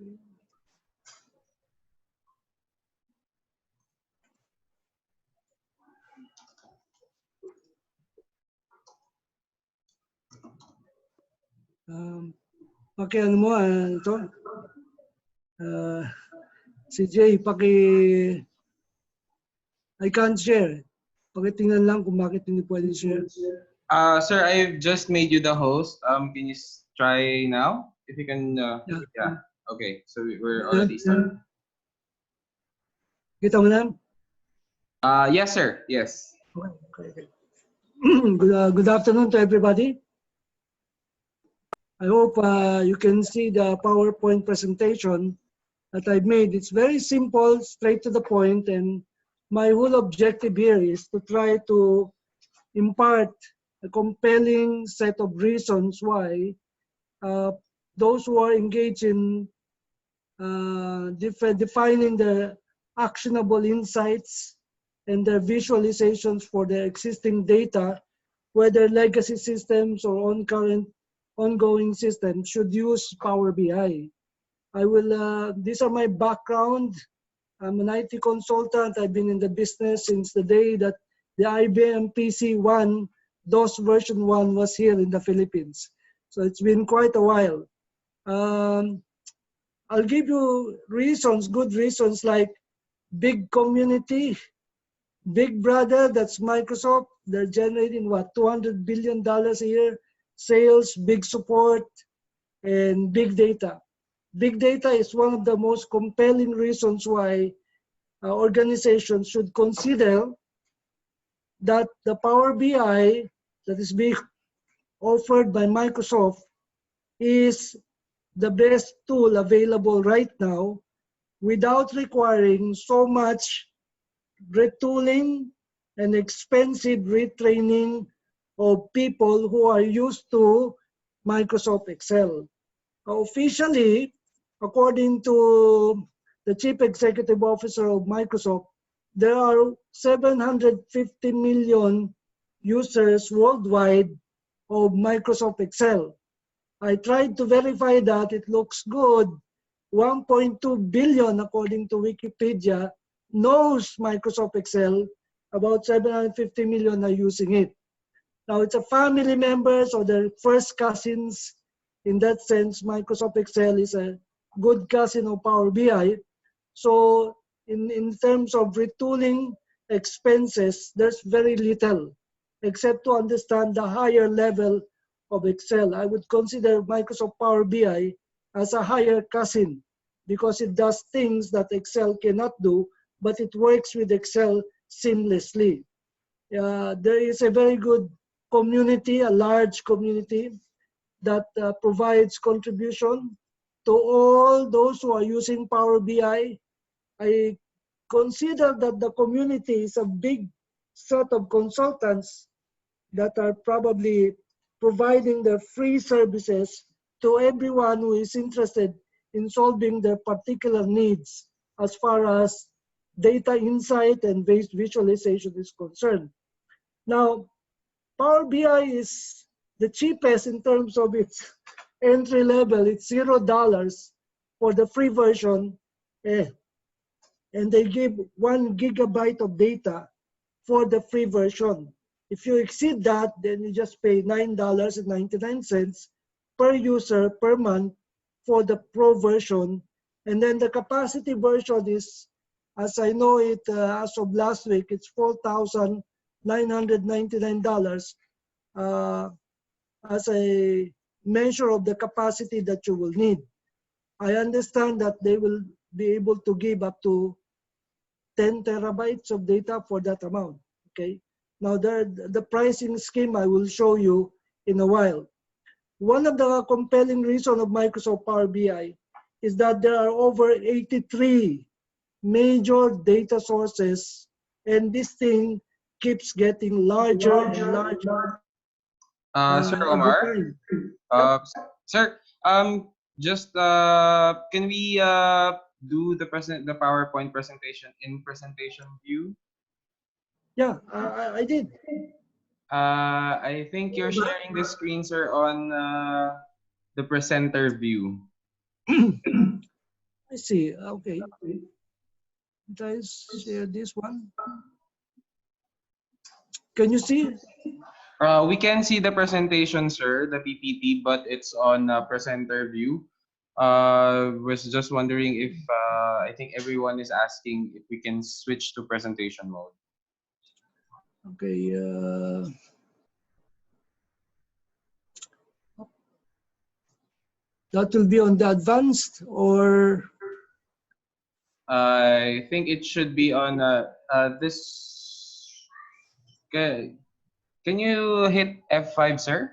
Okay, ano mo, ito? Si Jay, I can't share. Pakitingnan lang kung bakit hindi pwede share. Sir, I've just made you the host. Can you try now? If you can, yeah. Okay, so we're already started. Kita mo na? Yes, sir. Yes. Okay. Good afternoon to everybody. I hope you can see the PowerPoint presentation that I've made. It's very simple, straight to the point, and my whole objective here is to try to impart a compelling set of reasons why those who are engaged in defining the actionable insights and their visualizations for the existing data, whether legacy systems or ongoing systems, should use Power BI. These are my background. I'm an IT consultant. I've been in the business since the day that the IBM PC-1, DOS version 1 was here in the Philippines. So it's been quite a while. I'll give you reasons, good reasons, like big community, Big Brother, that's Microsoft. They're generating what, $200 billion a year, sales, big support, and big data. Big data is one of the most compelling reasons why organizations should consider that the Power BI that is being offered by Microsoft is the best tool available right now without requiring so much retooling and expensive retraining of people who are used to Microsoft Excel. Officially, according to the Chief Executive Officer of Microsoft, there are 750 million users worldwide of Microsoft Excel. I tried to verify that. It looks good. 1.2 billion, according to Wikipedia, knows Microsoft Excel. About 750 million are using it. Now, it's a family members or their first cousins. In that sense, Microsoft Excel is a good cousin of Power BI. So in terms of retooling expenses, there's very little, except to understand the higher level of Excel. I would consider Microsoft Power BI as a higher cousin because it does things that Excel cannot do, but it works with Excel seamlessly. There is a very good community, a large community that provides contribution to all those who are using Power BI. I consider that the community is a big set of consultants that are probably providing their free services to everyone who is interested in solving their particular needs as far as data insight and based visualization is concerned. Now, Power BI is the cheapest in terms of its entry level. It's $0 for the free version, and they give 1 gigabyte of data for the free version. If you exceed that, then you just pay $9.99 per user per month for the pro version. And then the capacity version is, as I know it, as of last week, it's $4,999 as a measure of the capacity that you will need. I understand that they will be able to give up to 10 terabytes of data for that amount. Okay. Now the pricing scheme I will show you in a while. One of the compelling reasons of Microsoft Power BI is that there are over 83 major data sources, and this thing keeps getting larger and larger. Sir Omar, sir, just can we do the PowerPoint presentation in presentation view? Yeah, I did. I think you're sharing the screen, sir, on the presenter view. I see. Okay. Try share this one. Can you see? We can see the presentation, sir, the PPT, but it's on presenter view. Was just wondering if I think everyone is asking if we can switch to presentation mode. Okay. That will be on the advanced or I think it should be on this. Okay. Can you hit F5, sir?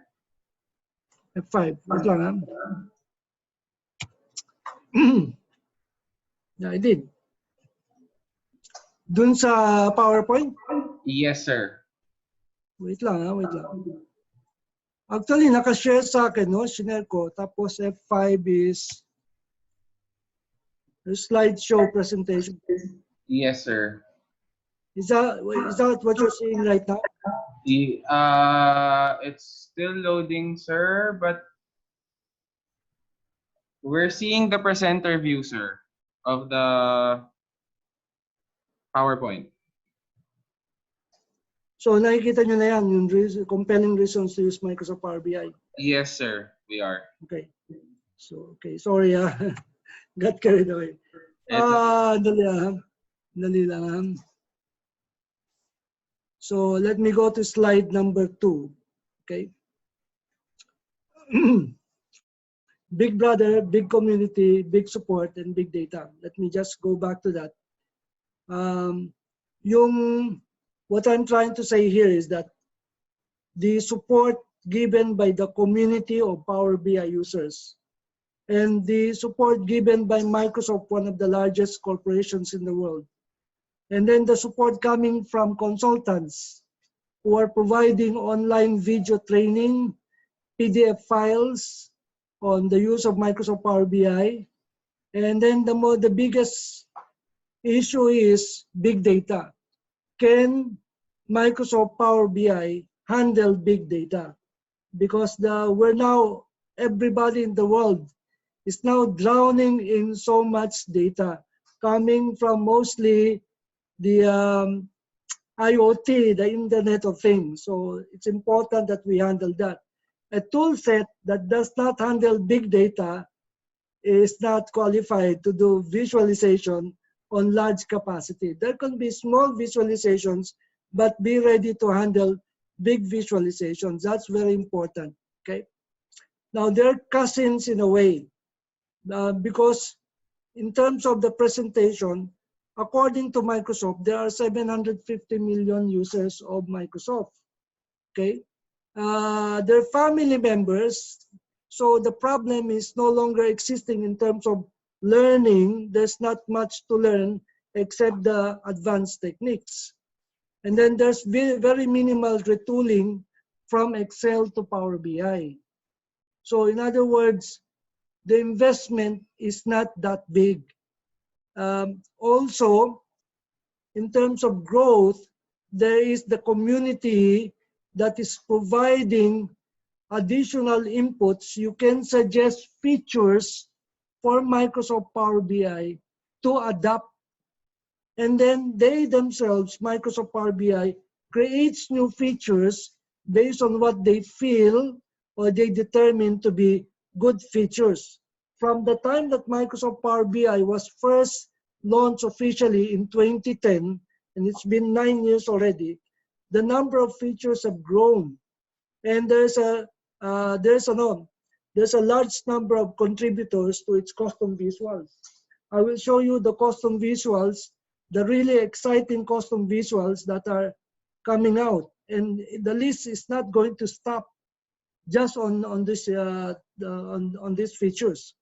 F5. Wait lang, ha? Yeah, I did. Dun sa PowerPoint? Yes, sir. Wait lang, ha? Wait lang. Actually, nakashare sa akin, no? Shinare ko. Tapos F5 is the slideshow presentation. Yes, sir. Is that what you're seeing right now? It's still loading, sir, but we're seeing the presenter view, sir, of the PowerPoint. So nakikita nyo na yan, yung compelling reasons to use Microsoft Power BI. Yes, sir, we are. Okay. So, okay, sorry, got carried away. Dali lang. So let me go to slide number 2. Okay. Big brother, big community, big support, and big data. Let me just go back to that. What I'm trying to say here is that the support given by the community of Power BI users and the support given by Microsoft, one of the largest corporations in the world, and then the support coming from consultants who are providing online video training, PDF files on the use of Microsoft Power BI. And then the biggest issue is big data. Can Microsoft Power BI handle big data? Because everybody in the world is now drowning in so much data coming from mostly the IoT, the Internet of Things. So it's important that we handle that. A tool set that does not handle big data is not qualified to do visualization on large capacity. There can be small visualizations, but be ready to handle big visualizations. That's very important. Okay. Now they're cousins in a way, because in terms of the presentation, according to Microsoft, there are 750 million users of Microsoft. Okay, they're family members, so the problem is no longer existing in terms of learning. There's not much to learn except the advanced techniques. And then there's very minimal retooling from Excel to Power BI. So in other words, the investment is not that big. Also, in terms of growth, there is the community that is providing additional inputs. You can suggest features for Microsoft Power BI to adapt. And then they themselves, Microsoft Power BI, creates new features based on what they feel or they determine to be good features. From the time that Microsoft Power BI was first launched officially in 2010, and it's been 9 years already, the number of features have grown. And there's a large number of contributors to its custom visuals. I will show you the custom visuals, the really exciting custom visuals that are coming out. And the list is not going to stop just on these features.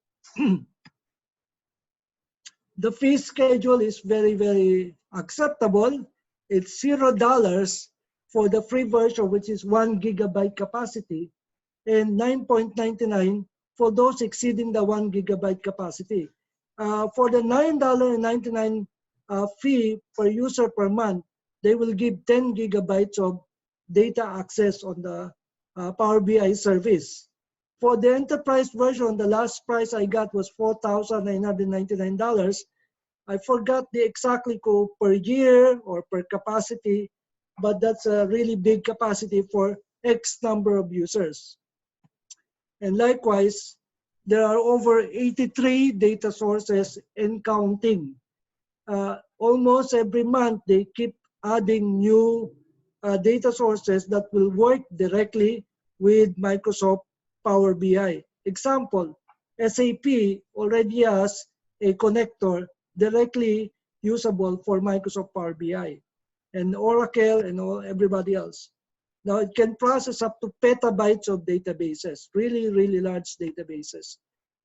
The fee schedule is very, very acceptable. It's $0 for the free version, which is 1 gigabyte capacity, and $9.99 for those exceeding the 1 gigabyte capacity. For the $9.99 fee per user per month, they will give 10 gigabytes of data access on the Power BI service. For the enterprise version, the last price I got was $4,999. I forgot the exactly per year or per capacity, but that's a really big capacity for X number of users. And likewise, there are over 83 data sources and counting. Almost every month, they keep adding new data sources that will work directly with Microsoft Power BI. Example, SAP already has a connector directly usable for Microsoft Power BI, and Oracle and everybody else. Now it can process up to petabytes of databases, really, really large databases.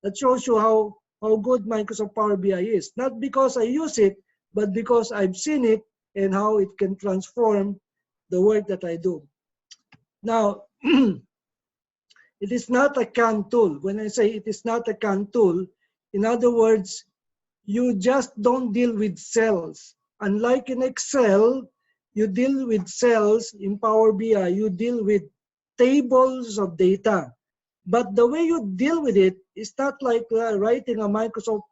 That shows you how good Microsoft Power BI is. Not because I use it, but because I've seen it and how it can transform the work that I do. Now, it is not a canned tool. When I say it is not a canned tool, in other words, you just don't deal with cells. Unlike in Excel, you deal with cells. In Power BI, you deal with tables of data. But the way you deal with it is not like writing a Microsoft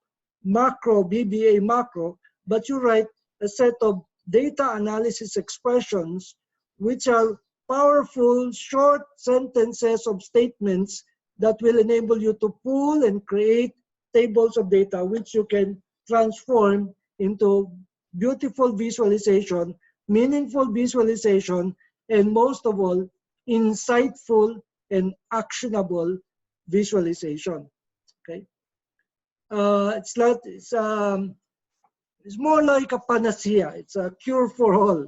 macro, BBA macro, but you write a set of data analysis expressions, which are powerful short sentences of statements that will enable you to pull and create tables of data, which you can transform into beautiful visualization, meaningful visualization, and most of all, insightful and actionable visualization. Okay, it's more like a panacea. It's a cure for all.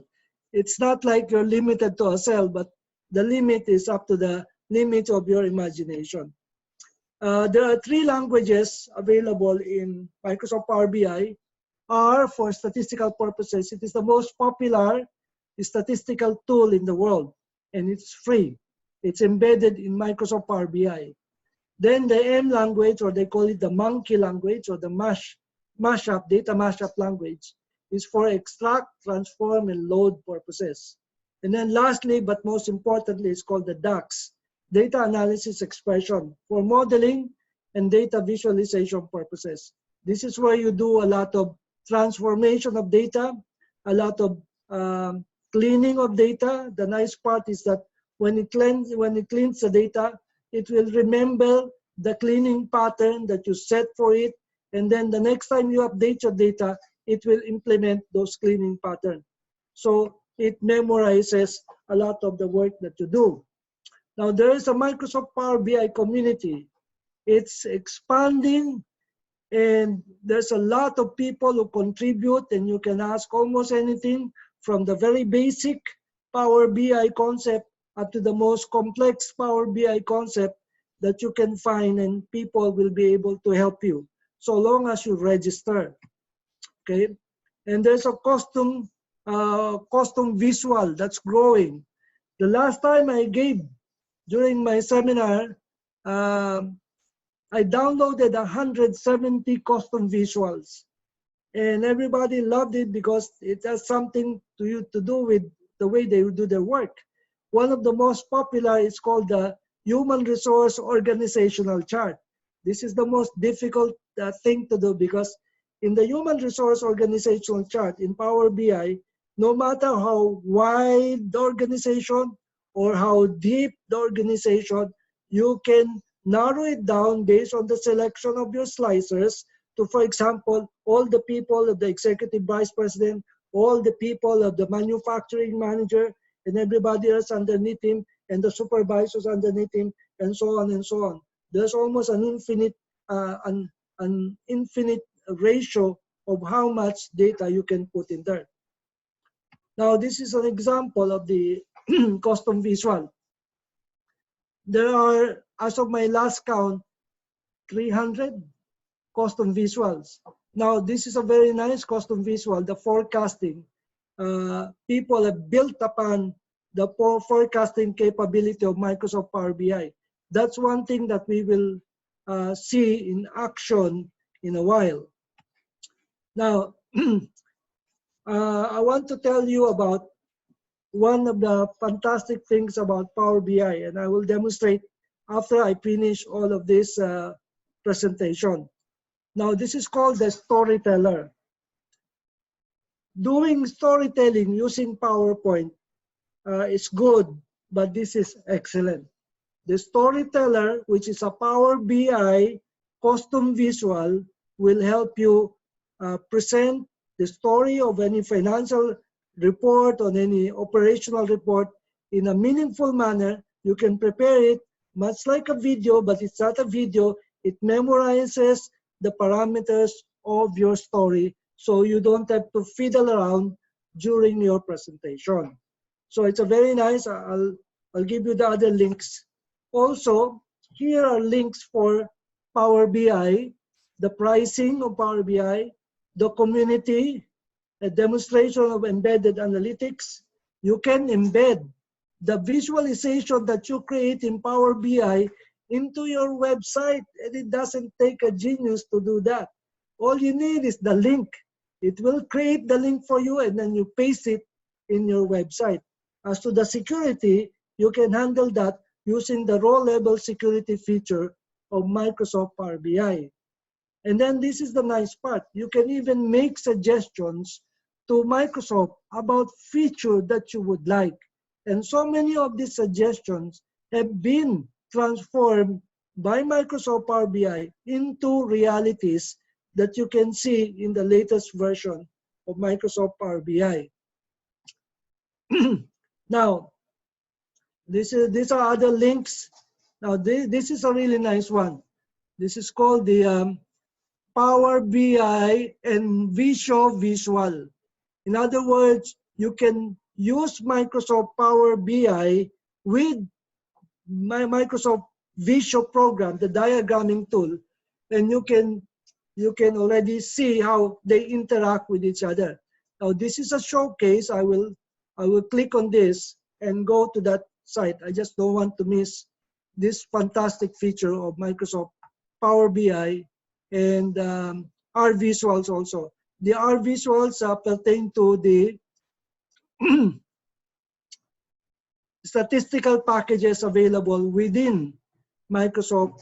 It's not like you're limited to a cell, but the limit is up to the limit of your imagination. There are 3 languages available in Microsoft Power BI. R for statistical purposes. It is the most popular statistical tool in the world, and it's free. It's embedded in Microsoft Power BI. Then the M language, or they call it the monkey language, or the mashup, data mashup language, is for extract, transform, and load purposes. And then lastly, but most importantly, it's called the DAX, data analysis expression, for modeling and data visualization purposes. This is where you do a lot of transformation of data, a lot of cleaning of data. The nice part is that when it cleans the data, it will remember the cleaning pattern that you set for it, and then the next time you update your data, it will implement those cleaning patterns. So it memorizes a lot of the work that you do. Now there is a Microsoft Power BI community. It's expanding, and there's a lot of people who contribute, and you can ask almost anything from the very basic Power BI concept up to the most complex Power BI concept that you can find, and people will be able to help you so long as you register. Okay, and there's a custom visual that's growing. The last time I gave during my seminar, I downloaded 170 custom visuals, and everybody loved it because it has something to do with the way they do their work. One of the most popular is called the Human Resource Organizational Chart. This is the most difficult thing to do, because in the Human Resource Organizational Chart in Power BI, no matter how wide the organization or how deep the organization, you can narrow it down based on the selection of your slicers to, for example, all the people of the executive vice president, all the people of the manufacturing manager, and everybody else underneath him, and the supervisors underneath him, and so on and so on. There's almost an infinite ratio of how much data you can put in there. Now, this is an example of the custom visual. There are, as of my last count, 300 custom visuals. Now, this is a very nice custom visual, the forecasting. People have built upon the forecasting capability of Microsoft Power BI. That's one thing that we will see in action in a while. Now, I want to tell you about one of the fantastic things about Power BI, and I will demonstrate after I finish all of this presentation. Now, this is called the storyteller. Doing storytelling using PowerPoint is good, but this is excellent. The storyteller, which is a Power BI custom visual, will help you present the story of any financial report or any operational report in a meaningful manner. You can prepare it much like a video, but it's not a video. It memorizes the parameters of your story, so you don't have to fiddle around during your presentation. So it's a very nice. I'll give you the other links. Also, here are links for Power BI, the pricing of Power BI, the community, a demonstration of embedded analytics. You can embed the visualization that you create in Power BI into your website, and it doesn't take a genius to do that. All you need is the link. It will create the link for you, and then you paste it in your website. As to the security, you can handle that using the row-level security feature of Microsoft Power BI. And then this is the nice part. You can even make suggestions to Microsoft about feature that you would like. And so many of these suggestions have been transformed by Microsoft Power BI into realities that you can see in the latest version of Microsoft Power BI. Now, these are other links. Now, this is a really nice one. This is called the Power BI and Visio Visual. In other words, you can use Microsoft Power BI with my Microsoft Visio program, the diagramming tool, and you can already see how they interact with each other. Now, this is a showcase. I will click on this and go to that site. I just don't want to miss this fantastic feature of Microsoft Power BI and R visuals also. The R visuals pertain to the statistical packages available within Microsoft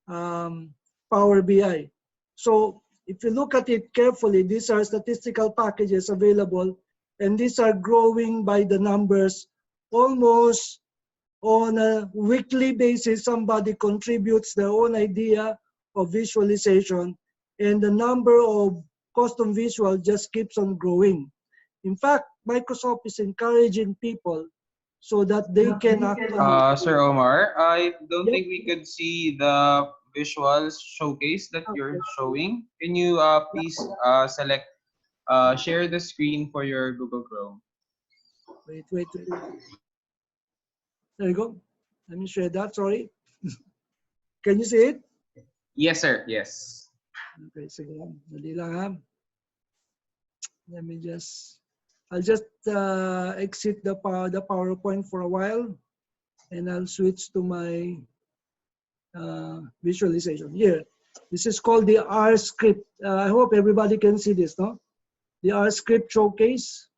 Power BI. So if you look at it carefully, these are statistical packages available, and these are growing by the numbers. Almost on a weekly basis, somebody contributes their own idea of visualization, and the number of custom visual just keeps on growing. In fact, Microsoft is encouraging people so that they can actually. Sir Omar, I don't think we could see the visuals showcase that you're showing. Can you please select share the screen for your Google Chrome? Wait. There you go. Let me share that. Sorry. Can you see it? Yes, sir. Yes. Okay, sige lang. Dali lang ha. Let me I'll just exit the PowerPoint for a while, and I'll switch to my visualization. Here, this is called the R script. I hope everybody can see this, no? The R script showcase.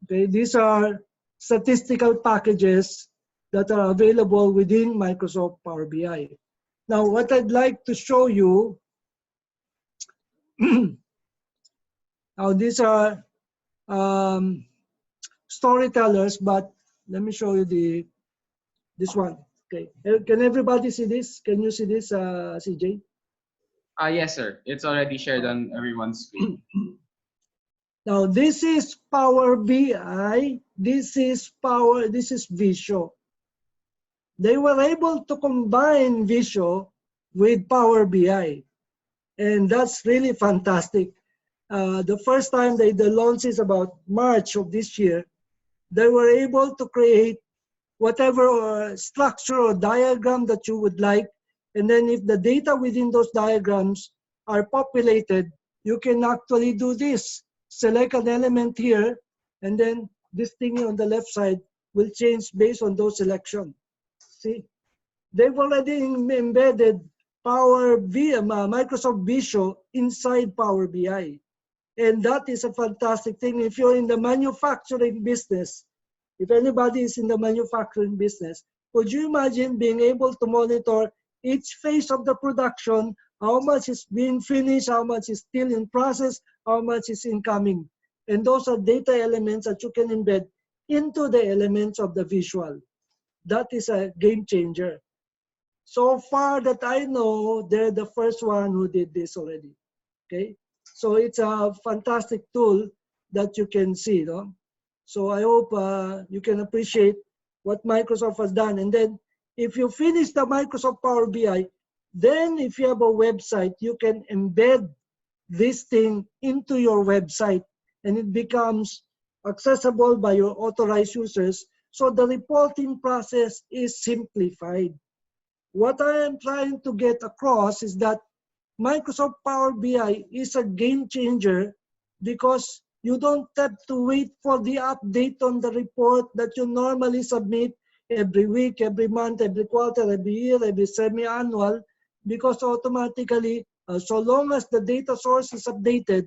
Okay, these are statistical packages that are available within Microsoft Power BI. Now, what I'd like to show you, now these are storytellers, but let me show you this one. Okay, can everybody see this? Can you see this, CJ? Yes, sir. It's already shared on everyone's screen. Now, this is Power BI. This is Visio. They were able to combine Visio with Power BI, and that's really fantastic. The first time the launch is about March of this year, they were able to create whatever structure or diagram that you would like, and then if the data within those diagrams are populated, you can actually do this. Select an element here, and then this thing on the left side will change based on those selections. See, they've already embedded Microsoft Visio inside Power BI. And that is a fantastic thing. If you're in the manufacturing business, if anybody is in the manufacturing business, Could you imagine being able to monitor each phase of the production, how much is being finished, how much is still in process, how much is incoming? And those are data elements that you can embed into the elements of the visual. That is a game changer. So far that I know, they're the first one who did this already. Okay, so it's a fantastic tool that you can see. No? So I hope you can appreciate what Microsoft has done. And then if you finish the Microsoft Power BI, then if you have a website, you can embed this thing into your website and it becomes accessible by your authorized users. So the reporting process is simplified. What I am trying to get across is that Microsoft Power BI is a game changer because you don't have to wait for the update on the report that you normally submit every week, every month, every quarter, every year, every semi-annual, because automatically, so long as the data source is updated,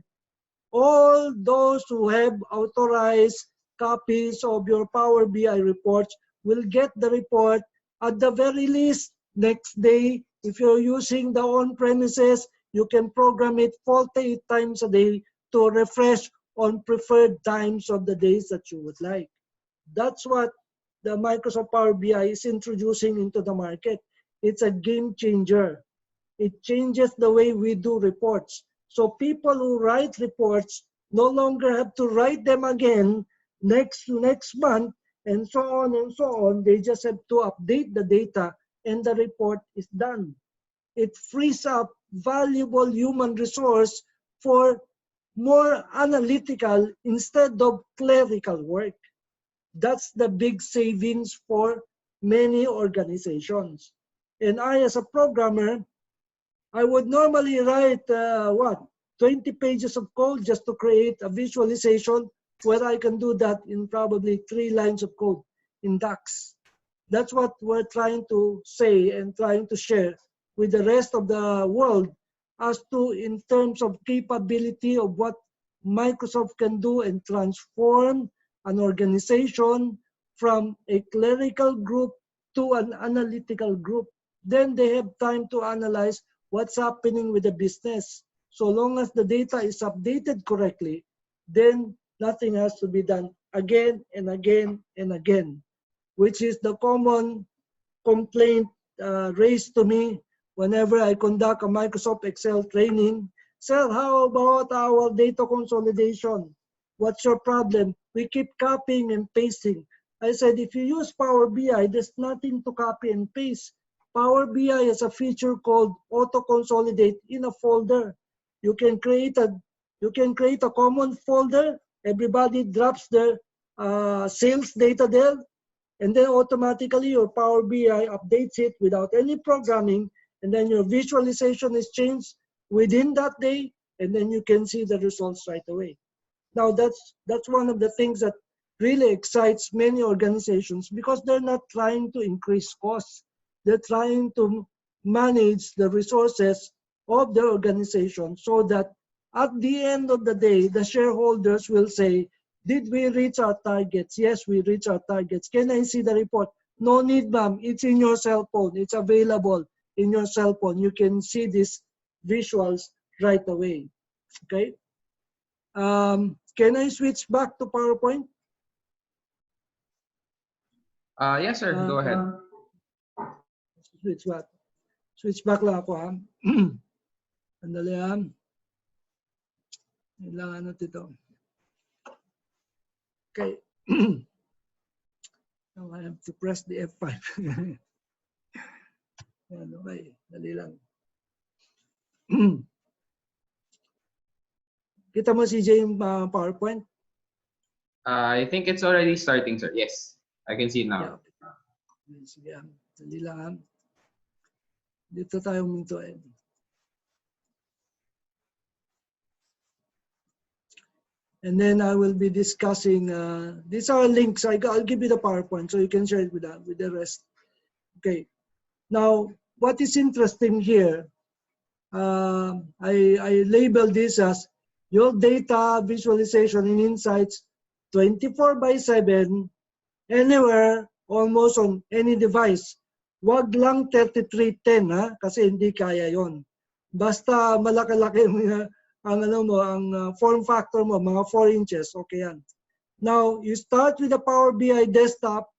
all those who have authorized copies of your Power BI reports will get the report at the very least next day. If you're using the on-premises, you can program it 48 times a day to refresh on preferred times of the days that you would like. That's what the Microsoft Power BI is introducing into the market. It's a game changer. It changes the way we do reports. So people who write reports no longer have to write them again next month and so on and so on. They just have to update the data and the report is done. It frees up valuable human resource for more analytical instead of clerical work. That's the big savings for many organizations. And I, as a programmer, I would normally write 20 pages of code just to create a visualization where I can do that in probably 3 lines of code in DAX. That's what we're trying to say and trying to share with the rest of the world as to in terms of capability of what Microsoft can do and transform an organization from a clerical group to an analytical group. Then they have time to analyze what's happening with the business. So long as the data is updated correctly, then nothing has to be done again and again and again, which is the common complaint raised to me whenever I conduct a Microsoft Excel training. Sir, how about our data consolidation? What's your problem? We keep copying and pasting. I said, if you use Power BI, there's nothing to copy and paste. Power BI has a feature called auto consolidate in a folder. You can create a common folder. Everybody drops their sales data there, and then automatically your Power BI updates it without any programming, and then your visualization is changed within that day, and then you can see the results right away. Now that's one of the things that really excites many organizations because they're not trying to increase costs. They're trying to manage the resources of the organization so that at the end of the day, the shareholders will say, did we reach our targets? Yes, we reached our targets. Can I see the report? No need, ma'am. It's in your cell phone. It's available in your cell phone. You can see these visuals right away. Okay. Can I switch back to PowerPoint? Yes, sir. Go ahead. Switch back lang ako, ha? Andali, ha? Kailangan natin ito. Okay. Now I have to press the F5. Okay, dali lang. Kita mo, CJ, yung PowerPoint? I think it's already starting, sir. Yes, I can see it now. Yeah. Sige, dali lang, ha? Dito tayo mintuin. And then I will be discussing, these are links. I'll give you the PowerPoint so you can share it with the rest. Okay. Now, what is interesting here, I label this as your data visualization and insights 24/7, anywhere, almost on any device. Wag lang 3310 ha, kasi hindi kaya yon. Basta malaki-laki ang ano mo, ang form factor mo, mga 4 inches, okay yan. Now, you start with the Power BI desktop,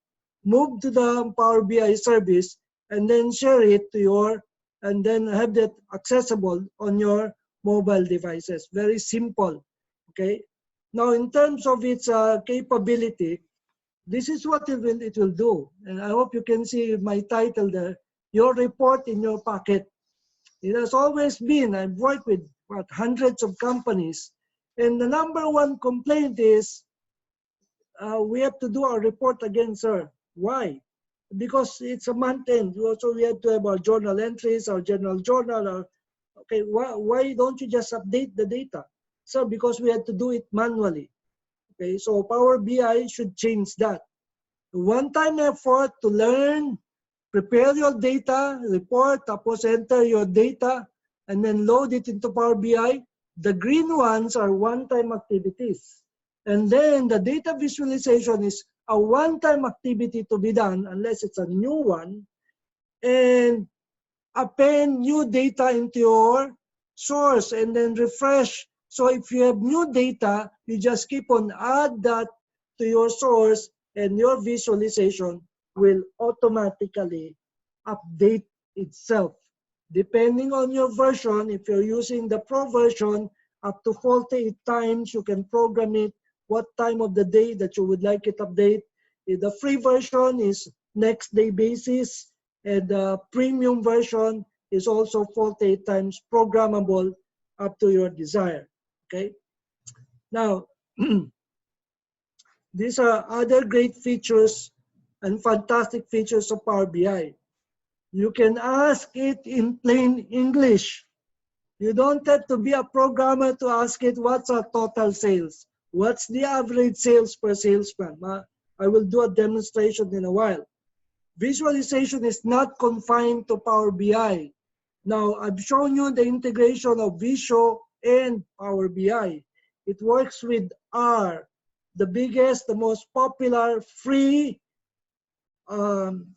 move to the Power BI service, and then share it to your, and then have that accessible on your mobile devices. Very simple, okay? Now, in terms of its capability, this is what it will do. And I hope you can see my title there, your report in your pocket. It has always been, I've worked with hundreds of companies, and the number one complaint is, we have to do our report again, sir. Why? Because it's a month end. Also, we have to have our journal entries, our general journal. Okay, why don't you just update the data? Sir, because we had to do it manually. Okay, so Power BI should change that. One-time effort to learn, prepare your data, report, tapos enter your data, and then load it into Power BI. The green ones are one-time activities. And then the data visualization is a one-time activity to be done unless it's a new one. And append new data into your source and then refresh. So if you have new data, you just keep on add that to your source and your visualization will automatically update itself. Depending on your version, if you're using the Pro version, up to 48 times you can program it what time of the day that you would like it update. The free version is next day basis, and the premium version is also 48 times programmable up to your desire. Okay. Now, these are other great features and fantastic features of Power BI. You can ask it in plain English. You don't have to be a programmer to ask it what's our total sales. What's the average sales per salesman? I will do a demonstration in a while. Visualization is not confined to Power BI. Now, I've shown you the integration of Visio and Power BI. It works with R, the biggest, the most popular free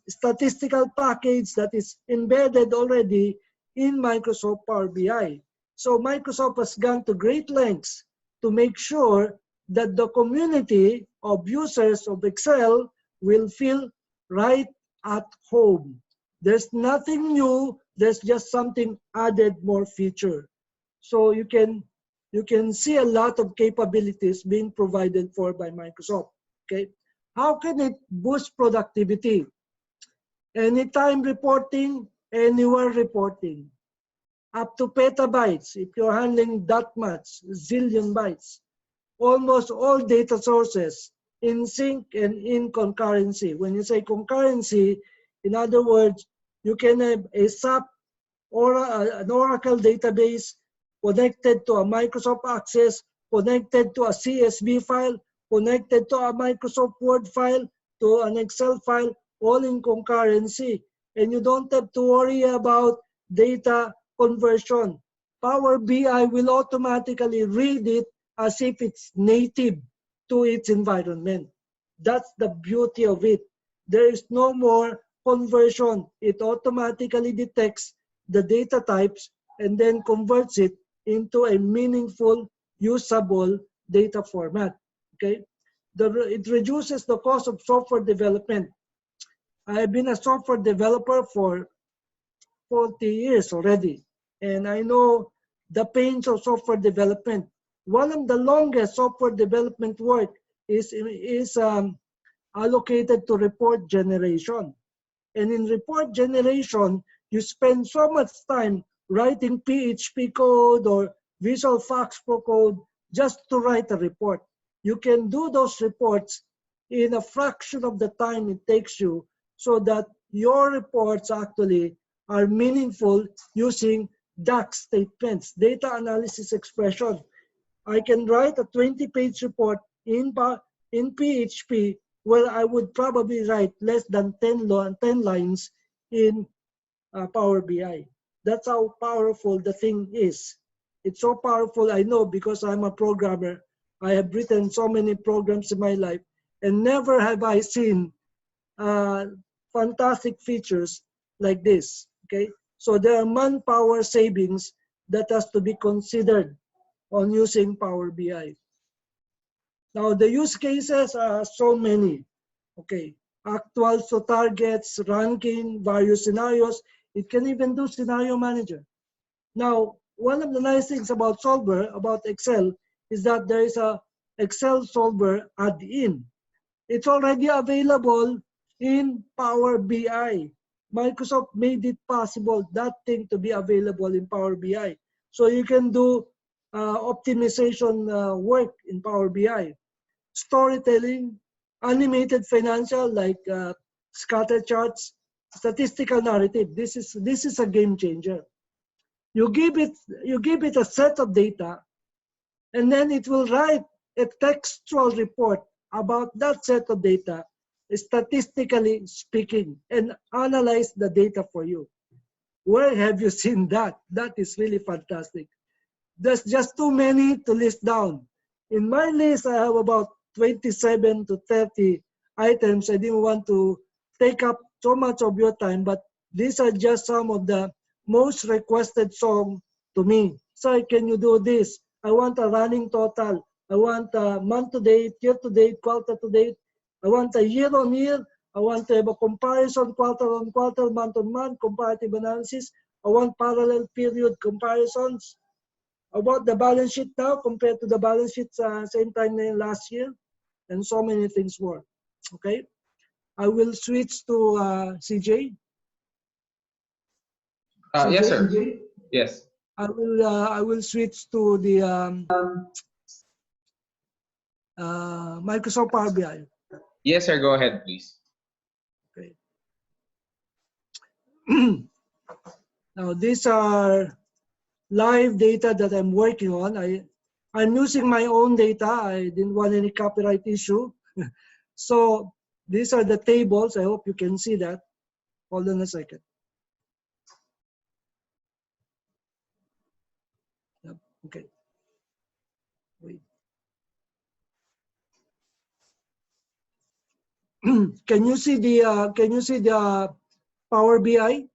statistical package that is embedded already in Microsoft Power BI. So Microsoft has gone to great lengths to make sure that the community of users of Excel will feel right at home. There's nothing new, there's just something added, more feature. So you can see a lot of capabilities being provided for by Microsoft. Okay, how can it boost productivity? Anytime reporting, anywhere reporting, up to petabytes if you're handling that much, zillion bytes. Almost all data sources in sync and in concurrency. When you say concurrency, in other words, you can have a SAP or an Oracle database connected to a Microsoft Access, connected to a CSV file, connected to a Microsoft Word file, to an Excel file, all in concurrency. And you don't have to worry about data conversion. Power BI will automatically read it as if it's native to its environment. That's the beauty of it. There is no more conversion. It automatically detects the data types and then converts it into a meaningful, usable data format. Okay, it reduces the cost of software development. I've been a software developer for 40 years already, and I know the pains of software development. One of the longest software development work is allocated to report generation. And in report generation, you spend so much time writing PHP code or Visual Fox Pro code just to write a report. You can do those reports in a fraction of the time it takes you, so that your reports actually are meaningful using DAX statements, data analysis expression. I can write a 20-page report in PHP where I would probably write less than 10 lines in Power BI. That's how powerful the thing is. It's so powerful, I know, because I'm a programmer. I have written so many programs in my life, and never have I seen fantastic features like this. Okay, so there are manpower savings that has to be considered on using Power BI. Now the use cases are so many. Okay, actuals to targets, ranking, various scenarios. It can even do scenario manager. Now, one of the nice things about Solver, about Excel, is that there is a Excel Solver add-in. It's already available in Power BI. Microsoft made it possible, that thing to be available in Power BI. So you can do optimization work in Power BI. Storytelling, animated financial like scatter charts, statistical narrative. This is a game changer. You give it a set of data, and then it will write a textual report about that set of data, statistically speaking, and analyze the data for you. Where have you seen that? That is really fantastic. There's just too many to list down. In my list, I have about 27 to 30 items. I didn't want to take up so much of your time, but these are just some of the most requested songs to me. Sir, can you do this? I want a running total. I want a month to date, year to date, quarter to date. I want a year on year. I want to have a comparison, quarter on quarter, month on month, comparative analysis. I want parallel period comparisons. About the balance sheet now compared to the balance sheet same time last year, and so many things more. Okay, I will switch to CJ. Yes, CJ, sir. Yes. I will switch to the Microsoft Power BI. Yes, sir. Go ahead, please. Okay. Now these are live data that I'm working on. I'm using my own data. I didn't want any copyright issue. So these are the tables. I hope you can see that. Hold on a second. Yep. Okay. Wait. Can you see the Power BI?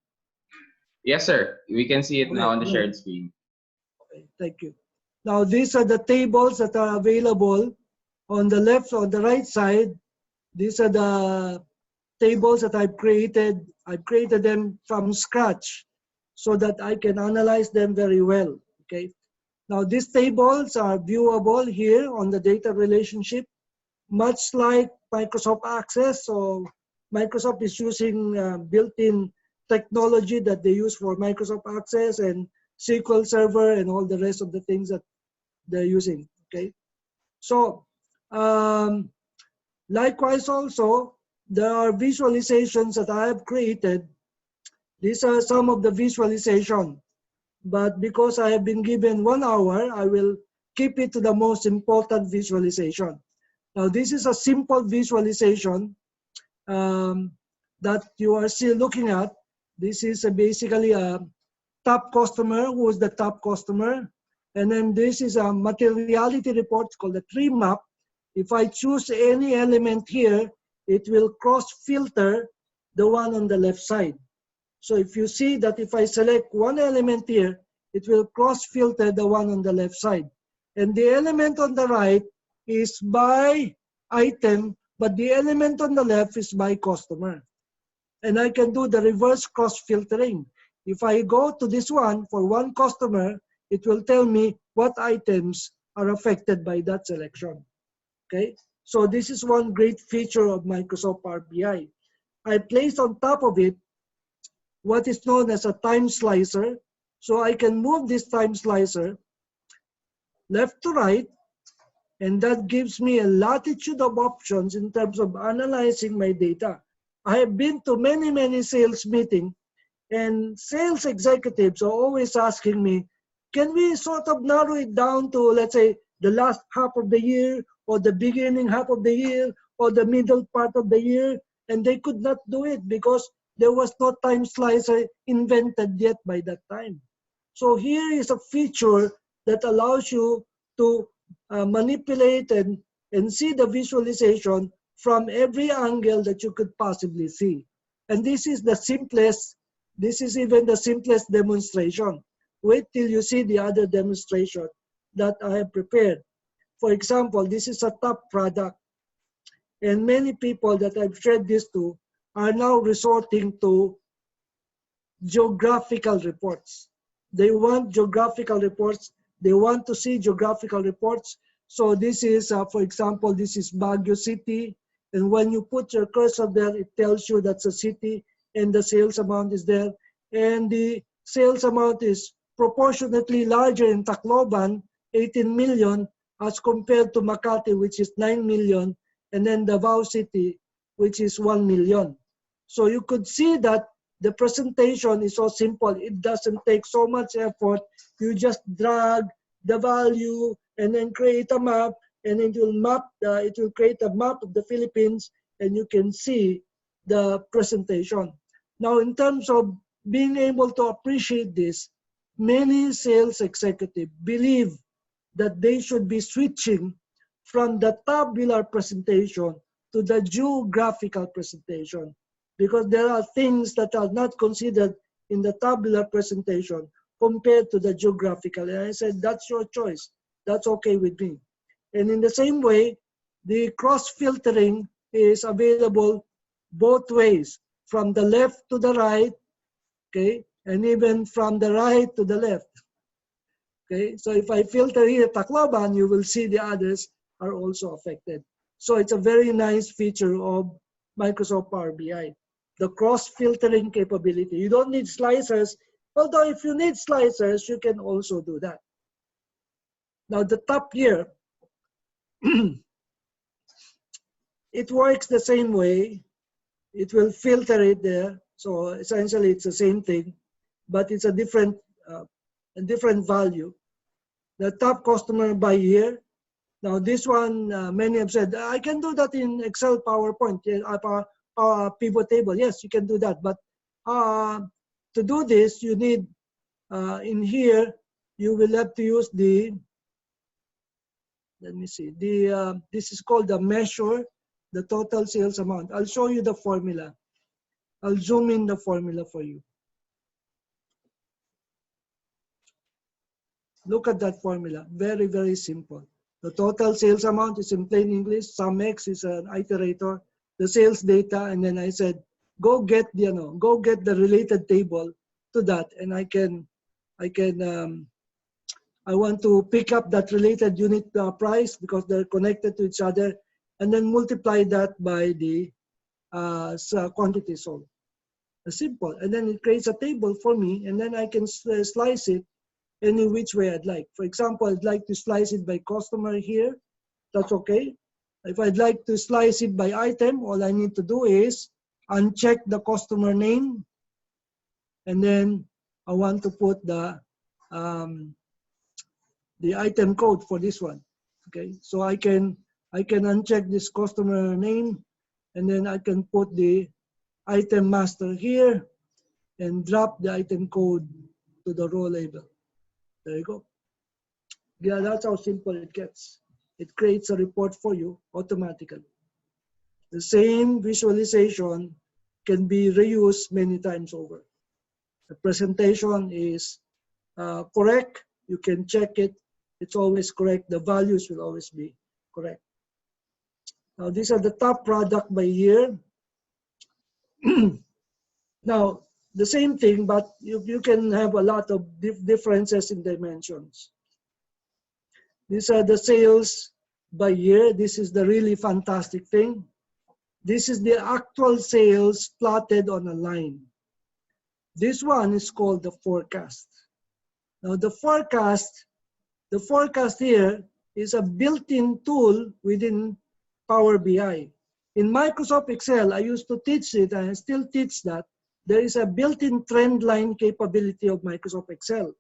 Yes, sir. We can see it now Okay, on the great. shared screen. Okay, thank you. Now these are the tables that are available on the left or the right side. These are the tables that I've created. I've created them from scratch so that I can analyze them very well. Okay. Now these tables are viewable here on the data relationship, much like Microsoft Access. So Microsoft is using built-in technology that they use for Microsoft Access and SQL Server and all the rest of the things that they're using. Okay. So likewise also, there are visualizations that I have created. These are some of the visualization, but because I have been given 1 hour, I will keep it to the most important visualization. Now this is a simple visualization that you are still looking at. This is basically a top customer, who is the top customer. And then this is a materiality report called the tree map. If I choose any element here, it will cross-filter the one on the left side. So if you see that if I select one element here, it will cross-filter the one on the left side. And the element on the right is by item, but the element on the left is by customer. And I can do the reverse cross-filtering. If I go to this one for one customer, it will tell me what items are affected by that selection. Okay, so this is one great feature of Microsoft Power BI. I placed on top of it what is known as a time slicer. So I can move this time slicer left to right, and that gives me a latitude of options in terms of analyzing my data. I have been to many sales meetings, and sales executives are always asking me, can we sort of narrow it down to, let's say, the last half of the year, or the beginning half of the year, or the middle part of the year? And they could not do it because there was no time slicer invented yet by that time. So here is a feature that allows you to manipulate and see the visualization from every angle that you could possibly see. And this is the simplest, this is even the simplest demonstration. Wait till you see the other demonstration that I have prepared. For example, this is a top product. And many people that I've shared this to are now resorting to geographical reports. They want geographical reports. They want to see geographical reports. So this is, for example, this is Baguio City. And when you put your cursor there, it tells you that's a city and the sales amount is there. And the sales amount is proportionately larger in Tacloban, 18 million, as compared to Makati, which is 9 million, and then Davao City, which is 1 million. So you could see that the presentation is so simple. It doesn't take so much effort. You just drag the value and then create a map, and it will create a map of the Philippines, and you can see the presentation. Now, in terms of being able to appreciate this, many sales executives believe that they should be switching from the tabular presentation to the geographical presentation, because there are things that are not considered in the tabular presentation compared to the geographical. And I said, that's your choice. That's okay with me. And in the same way, the cross-filtering is available both ways, from the left to the right, okay, and even from the right to the left. Okay, so if I filter here Tacloban, you will see the others are also affected. So it's a very nice feature of Microsoft Power BI, the cross-filtering capability. You don't need slicers, although if you need slicers, you can also do that. Now the top here, it works the same way. It will filter it there. So essentially it's the same thing, but it's a different value. The top customer by year. Now this one, many have said, I can do that in Excel, PowerPoint, pivot table. Yes, you can do that. But to do this, you need, in here, you will have to use the, let me see, this is called the measure, the total sales amount. I'll show you the formula. I'll zoom in the formula for you. Look at that formula, very, very simple. The total sales amount is in plain English, sum X is an iterator, the sales data, and then I said, go get the related table to that, and I want to pick up that related unit price because they're connected to each other, and then multiply that by the quantity sold. Simple, and then it creates a table for me, and then I can slice it any which way I'd like. For example, I'd like to slice it by customer here. That's okay. If I'd like to slice it by item, all I need to do is uncheck the customer name, and then I want to put the item code for this one. Okay, so I can uncheck this customer name, and then I can put the item master here and drop the item code to the row label. There you go. Yeah, that's how simple it gets. It creates a report for you automatically. The same visualization can be reused many times over. The presentation is correct. You can check it. It's always correct. The values will always be correct. Now, these are the top product by year. Now, the same thing, but you can have a lot of differences in dimensions. These are the sales by year. This is the really fantastic thing. This is the actual sales plotted on a line. This one is called the forecast. Now the forecast here is a built-in tool within Power BI. In Microsoft Excel, I used to teach it, and I still teach that. There is a built-in trend line capability of Microsoft Excel.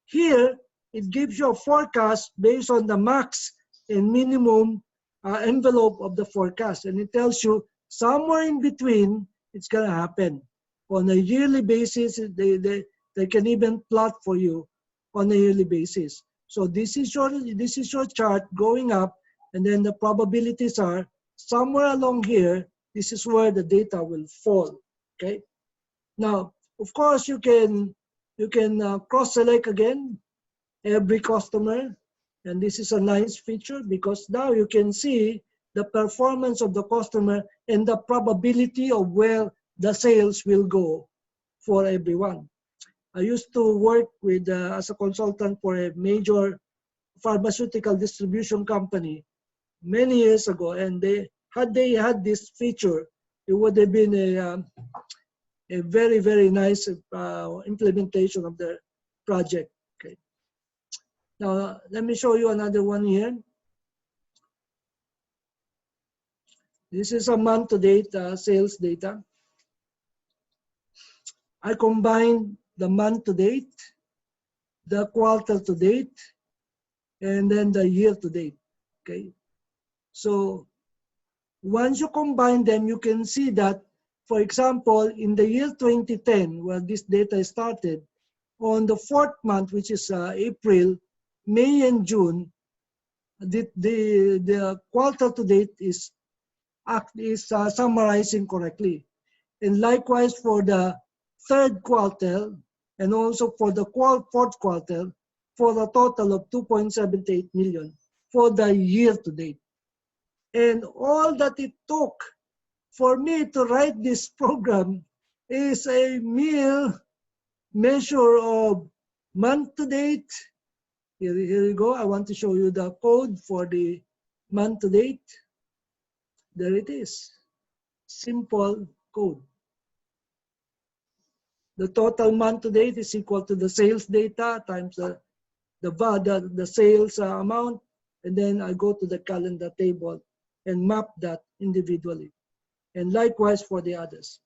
Here, it gives you a forecast based on the max and minimum envelope of the forecast. And it tells you somewhere in between, it's going to happen. On a yearly basis, they can even plot for you on a yearly basis. So this is your chart going up, and then the probabilities are somewhere along here, this is where the data will fall. Okay. Now, of course, you can cross-select again every customer, and this is a nice feature because now you can see the performance of the customer and the probability of where the sales will go for everyone. I used to work with as a consultant for a major pharmaceutical distribution company many years ago, and they had this feature, it would have been a very, very nice implementation of the project. Okay. Now let me show you another one here. This is a month-to-date sales data. I combined the month-to-date, the quarter-to-date, and then the year-to-date. Okay. So once you combine them, you can see that, for example, in the year 2010, where this data started, on the fourth month, which is April, May, and June, the quarter-to-date is summarizing correctly. And likewise for the third quarter and also for the fourth quarter, for a total of 2.78 million for the year-to-date. And all that it took for me to write this program is a mere measure of month-to-date. Here you go. I want to show you the code for the month-to-date. There it is. Simple code. The total month-to-date is equal to the sales data times the sales amount, and then I go to the calendar table and map that individually. And likewise for the others.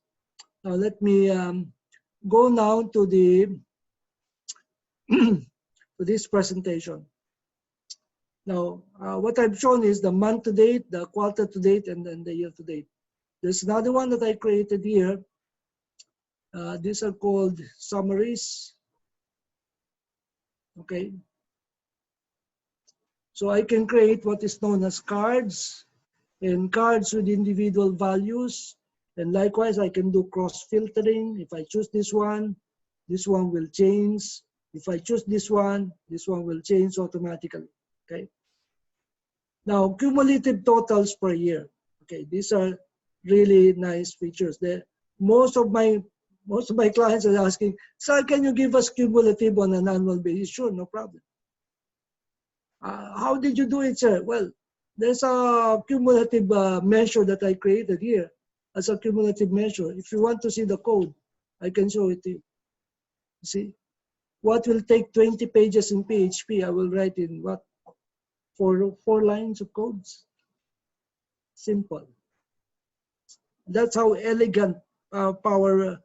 Now let me go now to the to this presentation. Now what I've shown is the month-to-date, the quarter-to-date, and then the year-to-date. There's another one that I created here. These are called summaries. Okay. So I can create what is known as cards, and cards with individual values. And likewise, I can do cross-filtering. If I choose this one will change. If I choose this one will change automatically. Okay. Now, cumulative totals per year. Okay, these are really nice features. Most of my clients are asking, sir, can you give us cumulative on an annual basis? Sure, no problem. How did you do it, sir? Well, there's a cumulative measure that I created here as a cumulative measure. If you want to see the code, I can show it to you. See, what will take 20 pages in PHP, I will write in what? Four lines of codes. Simple. That's how elegant Power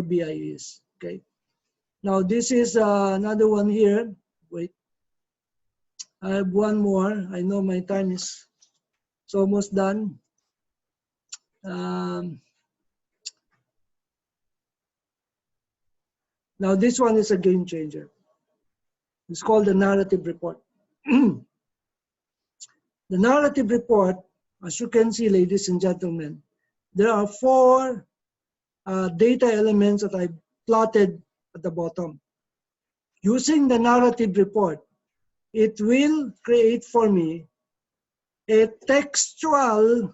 BI is. Okay. Now this is another one here. Wait. I have one more. I know my time is almost done. Now this one is a game changer. It's called the narrative report. The narrative report, as you can see, ladies and gentlemen, there are 4 data elements that I plotted at the bottom. Using the narrative report, it will create for me a textual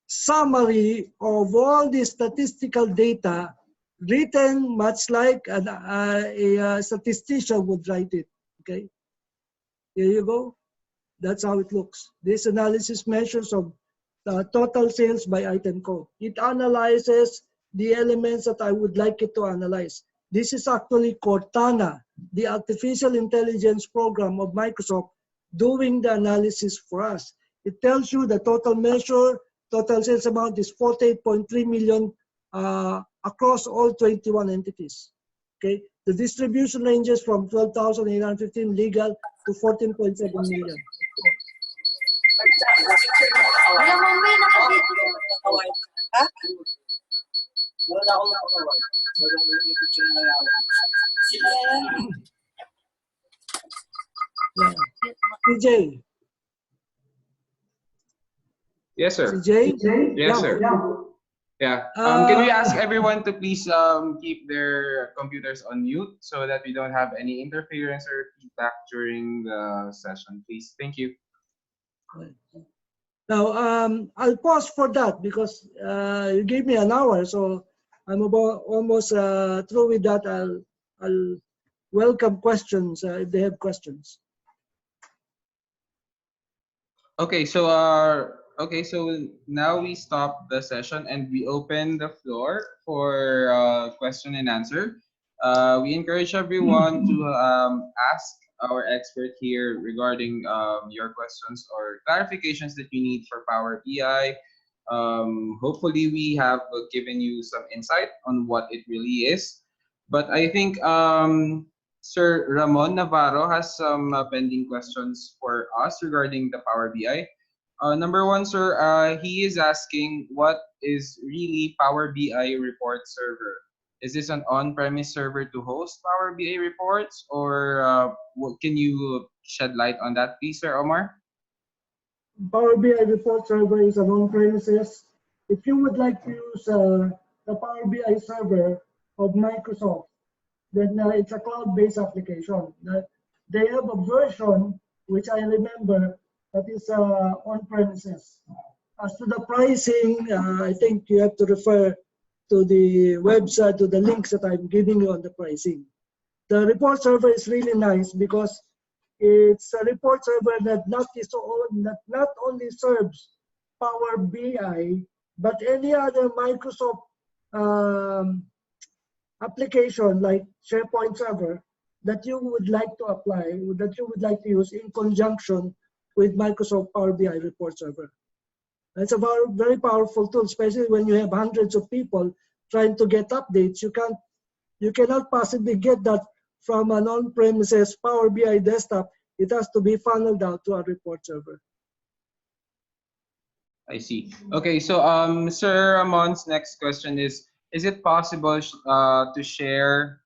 summary of all the statistical data written much like a statistician would write it. Okay, here you go. That's how it looks. This analysis measures of total sales by item code. It analyzes the elements that I would like it to analyze. This is actually Cortana, the artificial intelligence program of Microsoft, doing the analysis for us. It tells you the total measure, total sales amount is 48.3 million across all 21 entities. Okay, the distribution ranges from 12,815 legal to 14.7 million. PJ. Yes, sir. CJ? Yes, Yeah. sir. Yeah. Can we ask Uh, everyone to please keep their computers on mute so that we don't have any interference or feedback during the session, please? Thank you. Now, I'll pause for that because you gave me an hour, so I'm about almost through with that. I'll welcome questions if they have questions. Okay, so now we stop the session and we open the floor for question and answer. We encourage everyone to ask our expert here regarding your questions or clarifications that you need for Power BI. Hopefully, we have given you some insight on what it really is. But I think Sir Ramon Navarro has some pending questions for us regarding the Power BI. Number one, sir, he is asking what is really Power BI report server? Is this an on-premise server to host Power BI reports, or what, can you shed light on that, please, Sir Omar? Power BI report server is an on-premises. If you would like to use the Power BI server of Microsoft, then it's a cloud-based application. They have a version, which I remember, that is on-premises. As to the pricing, I think you have to refer to the website, to the links that I'm giving you on the pricing. The report server is really nice because it's a report server that not only serves Power BI, but any other Microsoft um, application like SharePoint server that you would like to apply, that you would like to use in conjunction with Microsoft Power BI report server. It's a very, very powerful tool, especially when you have hundreds of people trying to get updates. You cannot possibly get that from an on-premises Power BI desktop. It has to be funneled out to a report server. I see. Okay, so Sir Ramon's next question is it possible to share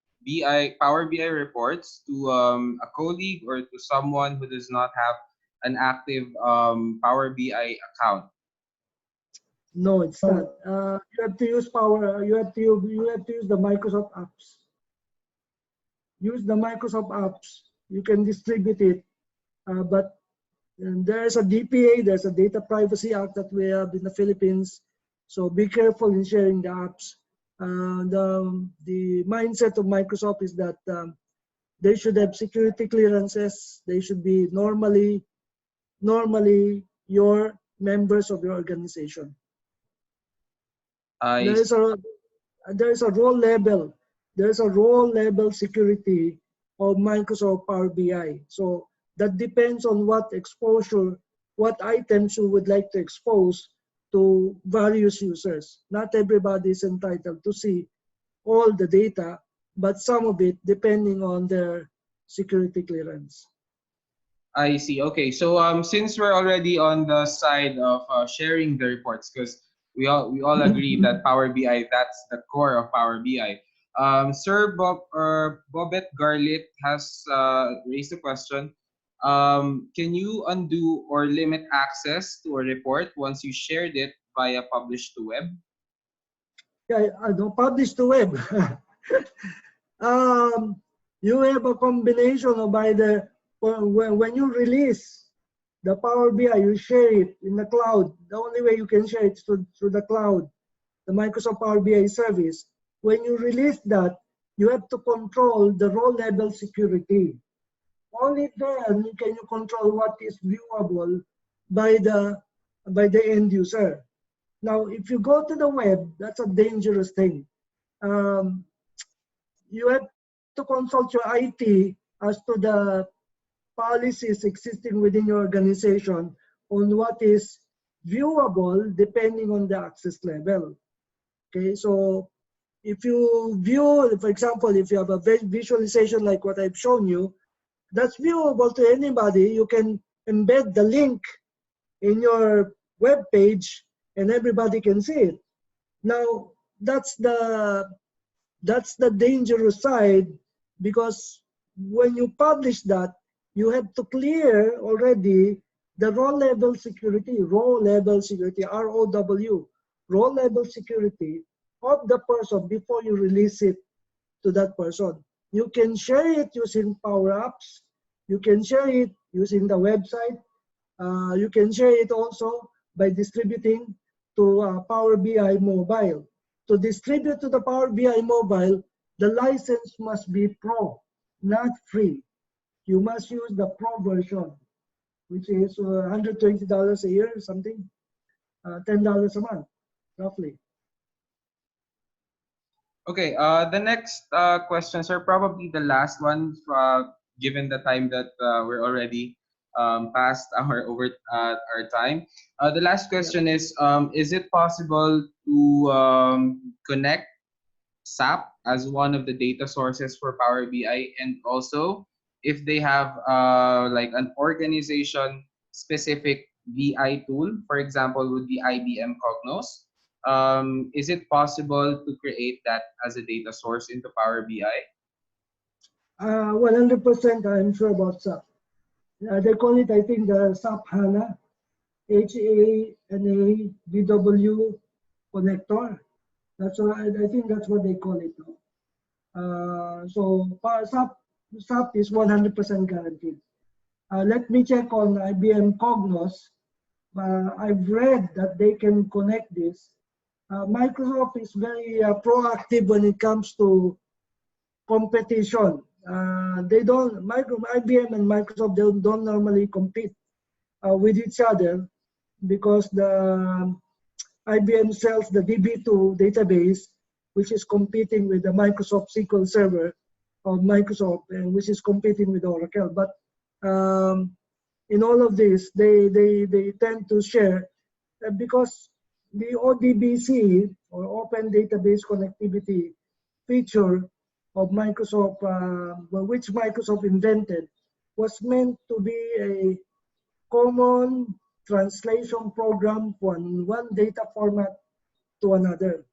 Power BI reports to a colleague or to someone who does not have an active Power BI account? No, it's not. You have to use Power. You have to use the Microsoft apps. Use the Microsoft apps. You can distribute it, but there's a DPA. There's a Data Privacy Act that we have in the Philippines. So be careful in sharing the apps. The mindset of Microsoft is that they should have security clearances. They should be normally your members of your organization. I There is a role level security of Microsoft Power BI. So that depends on what exposure, what items you would like to expose to various users. Not everybody is entitled to see all the data, but some of it depending on their security clearance. I see. Okay, so since we're already on the side of sharing the reports, because we all agree that Power BI, that's the core of Power BI. Sir Bobet Garlit has raised a question. Can you undo or limit access to a report once you shared it via publish to web? Yeah, I don't publish to web. You have a combination of either when you release the Power BI, you share it in the cloud. The only way you can share it is through the cloud, the Microsoft Power BI service. When you release that, you have to control the role level security. Only then can you control what is viewable by the end user. Now, if you go to the web, that's a dangerous thing. Um, you have to consult your IT as to the policies existing within your organization on what is viewable depending on the access level. Okay, so if you view, for example, if you have a visualization like what I've shown you, that's viewable to anybody. You can embed the link in your web page and everybody can see it. Now, that's the dangerous side, because when you publish that, you have to clear already the row level security, ROW, row level security of the person before you release it to that person. You can share it using Power Apps. You can share it using the website. You can share it also by distributing to Power BI Mobile. To distribute to the Power BI Mobile, the license must be Pro, not free. You must use the Pro version, which is $120 a year or something, $10 a month, roughly. Okay, the next questions are probably the last ones, given the time that we're already past our time. The last Yeah. question is it possible to connect SAP as one of the data sources for Power BI, and also if they have like an organization specific BI tool, for example, with the IBM Cognos, is it possible to create that as a data source into Power BI? 100% I'm sure about SAP. They call it, I think, the SAP HANA, HANA connector. That's what I think that's what they call it now. SAP is 100% guaranteed. Let me check on IBM Cognos. I've read that they can connect this. Microsoft is very proactive when it comes to competition. They don't, IBM and Microsoft don't normally compete with each other because the IBM sells the DB2 database, which is competing with the Microsoft SQL Server of Microsoft, and which is competing with Oracle. But in all of this, they tend to share because the ODBC, or Open Database Connectivity feature of Microsoft, which Microsoft invented, was meant to be a common translation program from one data format to another.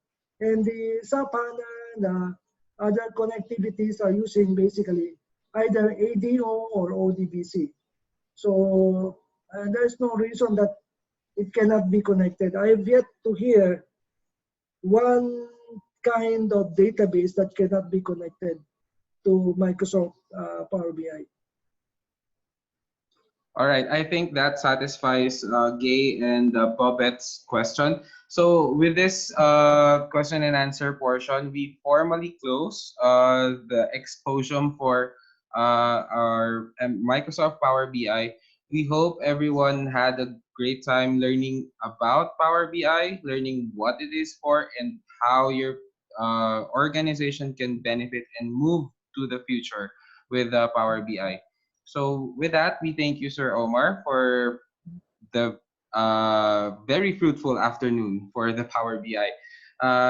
And the SAP HANA and the other connectivities are using basically either ADO or ODBC. So there's no reason that it cannot be connected. I have yet to hear one kind of database that cannot be connected to Microsoft Power BI. All right, I think that satisfies Gay and Bobette's question. So with this question and answer portion, we formally close the exposium for our Microsoft Power BI. We hope everyone had a great time learning about Power BI, learning what it is for, and how your organization can benefit and move to the future with Power BI. So with that, we thank you, Sir Omar, for the very fruitful afternoon for the Power BI.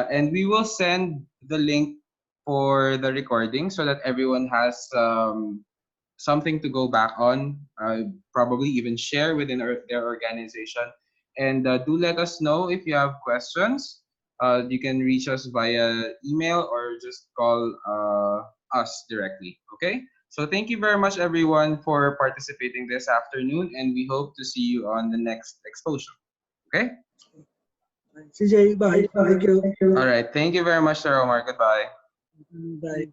And we will send the link for the recording so that everyone has something to go back on, probably even share within their organization. And do let us know if you have questions. You can reach us via email or just call us directly. Okay? So thank you very much, everyone, for participating this afternoon, and we hope to see you on the next exposure. Okay? CJ, bye. Thank you. All right. Thank you very much, Sir Omar. Goodbye. Bye.